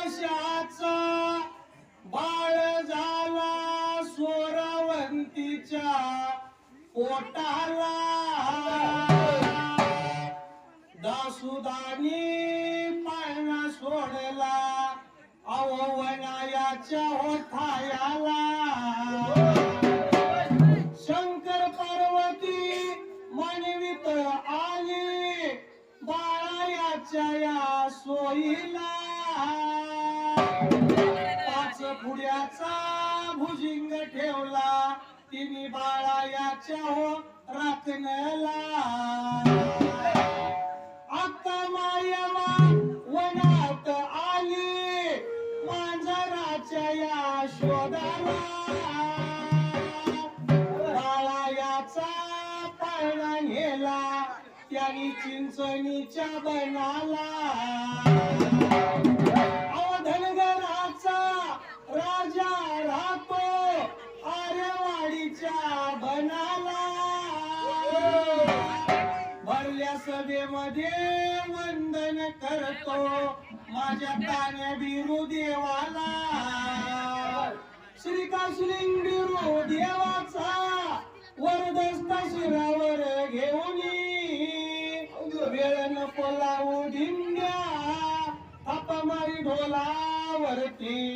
वर्षाचा बाळ झाला सोरवंतीच्या पोटाला दासुदानी पाळणा सोडला अववनायाच्या होठायाला शंकर पार्वती मानवीत आली बाळायाच्या या सोयीला पाच फुड्याचा भुजिंग ठेवला तिने बाळायाच्या हो राखणला आता मायवा वनात आली मांजराच्या या शोधाला बाळायाचा पाळणा नेला त्याने चिंचणीच्या बनाला धनगराचा राजा राहतो आरेवाडीच्या बनाला भरल्या सभेमध्ये वंदन करतो माझ्या कान्या बिरू देवाला श्रीकाशलिंगीरू देवाचा वरदस्ता शिरावर घेऊन वेळ नको लावू ढिंग्या थापा मारी ढोलावरती